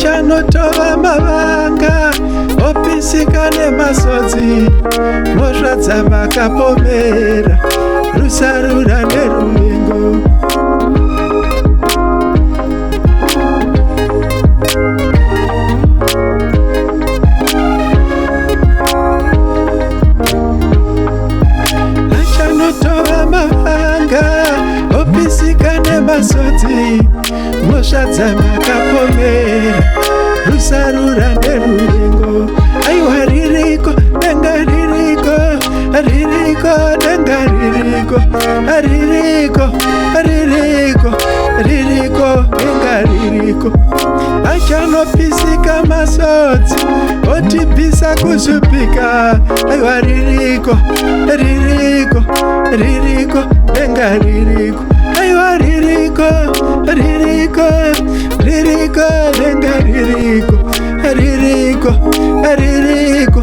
achanotova mavanga opisika nemasodzi mozvadza vakapomera rusarura neruvengo. Achanotova mavanga opisika nemasodzi mozvadza vakapomera rusarura neruvengo. Aiwa ririko denga ririko, ririko denga ririko, ririko ririko ririko denga ririko. Achanopisika masodzi otipisa kuzupika. Aiwa ririko ririko ririko denga ririko. Aiwa ririko ririko ririko denga ririko, ririko ririko